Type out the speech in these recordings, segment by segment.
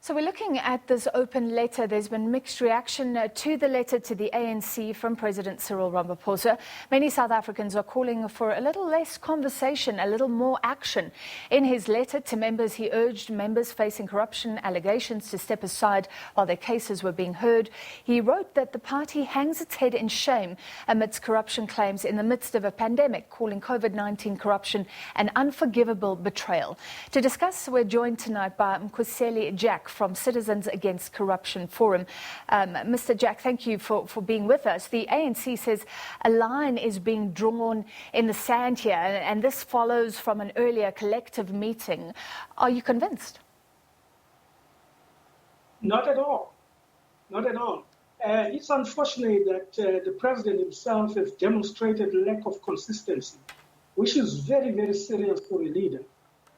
So we're looking at this open letter. There's been mixed reaction to the letter to the ANC from President Cyril Ramaphosa. Many South Africans are calling for a little less conversation, a little more action. In his letter to members, he urged members facing corruption allegations to step aside while their cases were being heard. He wrote that the party hangs its head in shame amidst corruption claims in the midst of a pandemic, calling COVID-19 corruption an unforgivable betrayal. To discuss, we're joined tonight by Mkhuseli Jack from Citizens Against Corruption Forum. Mr. Jack, thank you for being with us. The ANC says a line is being drawn in the sand here, and this follows from an earlier collective meeting. Are you convinced? Not at all. Not at all. It's unfortunate that the president himself has demonstrated lack of consistency, which is very, very serious for a leader,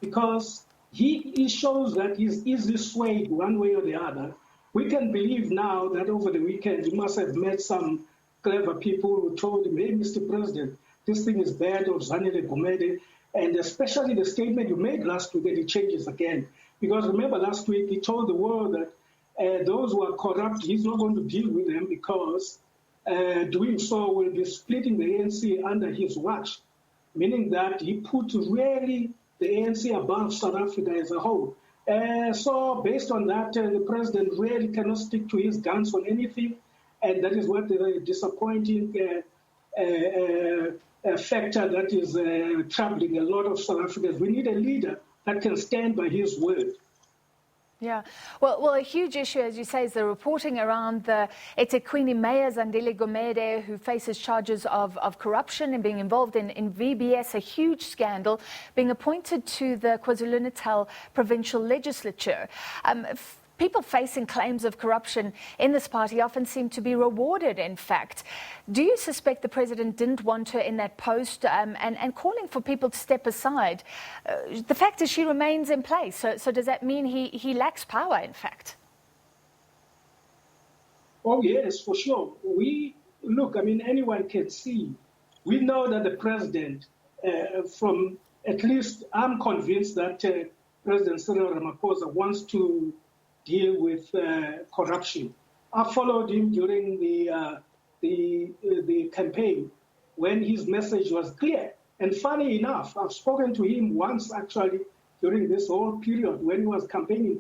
because he shows that he's easily swayed one way or the other. We can believe now that over the weekend he must have met some clever people who told him, hey, Mr. President, this thing is bad, or Zanele Gumede, and especially the statement you made last week that he changes again. Because remember last week he told the world that those who are corrupt, he's not going to deal with them because doing so will be splitting the ANC under his watch, meaning that he put really the ANC above South Africa as a whole. So based on that, the president really cannot stick to his guns on anything, and that is what the disappointing factor that is troubling a lot of South Africans. We need a leader that can stand by his word. Yeah, well, a huge issue, as you say, is the reporting around the eThekwini mayor Zandile Gumede, who faces charges of corruption and being involved in VBS, a huge scandal, being appointed to the KwaZulu-Natal provincial legislature. People facing claims of corruption in this party often seem to be rewarded, in fact. Do you suspect the president didn't want her in that post and calling for people to step aside? The fact is she remains in place. So does that mean he lacks power, in fact? Oh, yes, for sure. Anyone can see. We know that the president, at least I'm convinced that President Cyril Ramaphosa wants to deal with corruption. I followed him during the campaign when his message was clear. And funny enough, I've spoken to him once actually during this whole period when he was campaigning,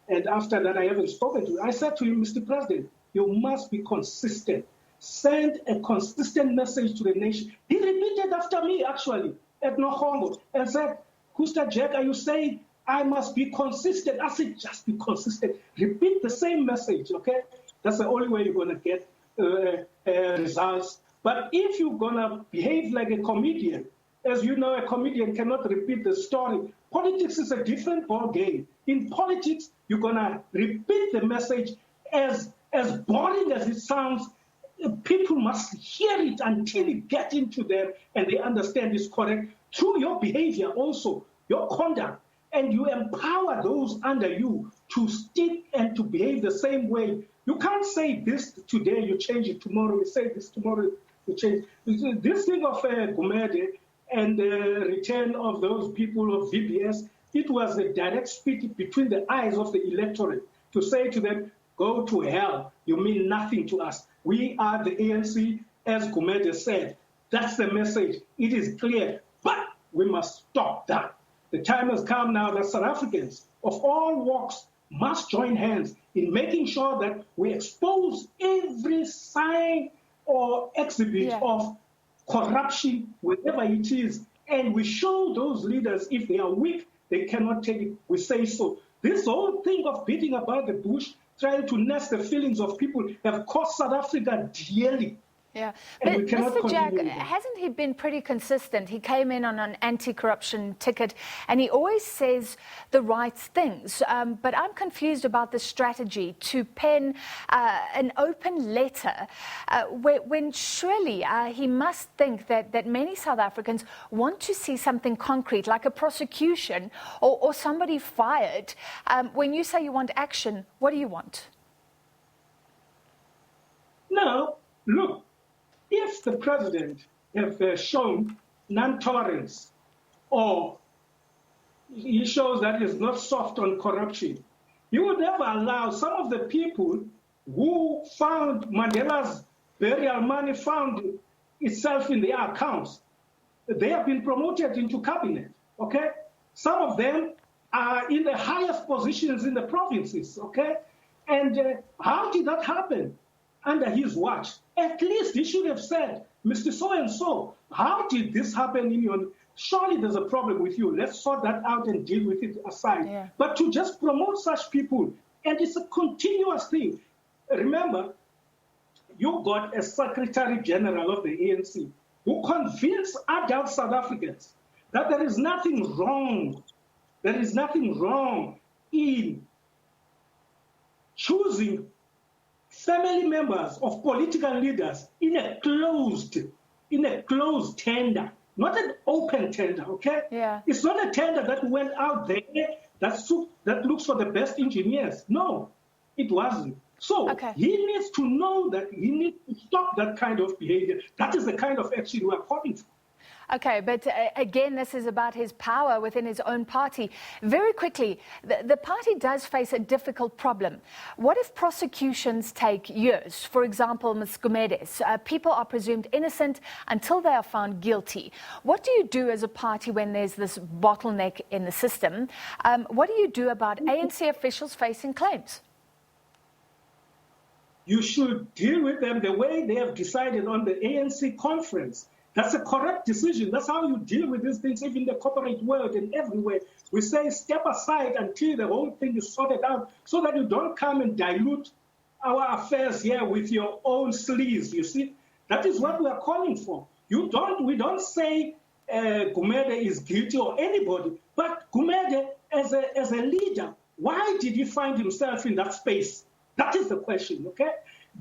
and after that I haven't spoken to him. I said to him, Mr. President, you must be consistent. Send a consistent message to the nation. He repeated after me actually at Nohongo and said, Mr. Jack, are you saying I must be consistent? I said, just be consistent. Repeat the same message, okay? That's the only way you're going to get results. But if you're going to behave like a comedian, as you know, a comedian cannot repeat the story. Politics is a different ball game. In politics, you're going to repeat the message as boring as it sounds. People must hear it until it gets into them and they understand it's correct through your behavior also, your conduct. And you empower those under you to stick and to behave the same way. You can't say this today, you change it tomorrow. You say this tomorrow, you change. This thing of Gumede and the return of those people of VBS, it was a direct speech between the eyes of the electorate to say to them, go to hell. You mean nothing to us. We are the ANC, as Gumede said. That's the message. It is clear. But we must stop that. The time has come now that South Africans of all walks must join hands in making sure that we expose every sign or exhibit of corruption, wherever it is, and we show those leaders if they are weak, they cannot take it. We say so. This whole thing of beating about the bush, trying to nest the feelings of people, have cost South Africa dearly. Yeah, but Mr. Jack, hasn't he been pretty consistent? He came in on an anti-corruption ticket and he always says the right things. But I'm confused about the strategy to pen an open letter when surely he must think that many South Africans want to see something concrete, like a prosecution or somebody fired. When you say you want action, what do you want? No, look. If the president have shown non-tolerance or he shows that he's not soft on corruption, You would never allow some of the people who found Mandela's burial money found itself in their accounts. They have been promoted into cabinet, okay? Some of them are in the highest positions in the provinces, okay? And how did that happen under his watch? At least he should have said, Mr. So-and-so, how did this happen in your... Surely there's a problem with you. Let's sort that out and deal with it aside. Yeah. But to just promote such people, and it's a continuous thing. Remember, you got a Secretary General of the ANC who convinced adult South Africans that there is nothing wrong. There is nothing wrong in choosing family members of political leaders in a closed tender, not an open tender, okay? Yeah. It's not a tender that went out there that looks for the best engineers. No, it wasn't. So he needs to know that he needs to stop that kind of behavior. That is the kind of action we are calling for. Okay, but again, this is about his power within his own party. Very quickly, the party does face a difficult problem. What if prosecutions take years? For example, Ms. Gumedes, people are presumed innocent until they are found guilty. What do you do as a party when there's this bottleneck in the system? What do you do about ANC officials facing claims? You should deal with them the way they have decided on the ANC conference. That's a correct decision. That's how you deal with these things, even in the corporate world and everywhere. We say step aside until the whole thing is sorted out so that you don't come and dilute our affairs here with your own sleaze, you see. That is what we are calling for. We don't say Gumede is guilty or anybody, but Gumede as a leader, why did he find himself in that space? That is the question, okay?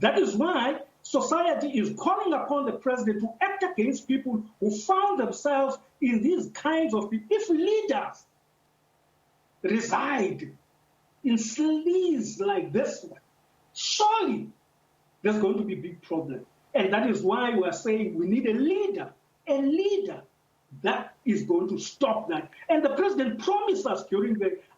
That is why society is calling upon the president to act against people who found themselves in these kinds of people. If leaders reside in sleaze like this one, surely there's going to be a big problem. And that is why we are saying we need a leader that is going to stop that. And the president promised us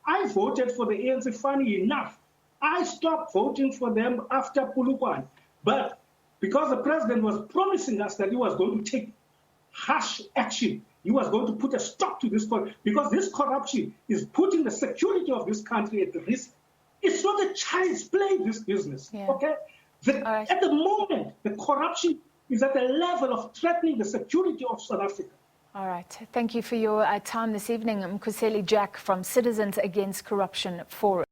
I voted for the ANC, funny enough. I stopped voting for them after Polokwane. But because the president was promising us that he was going to take harsh action, he was going to put a stop to this, because this corruption is putting the security of this country at risk. It's not a child's play, this business, okay? At the moment, the corruption is at the level of threatening the security of South Africa. All right. Thank you for your time this evening. Mkhuseli Jack from Citizens Against Corruption Forum.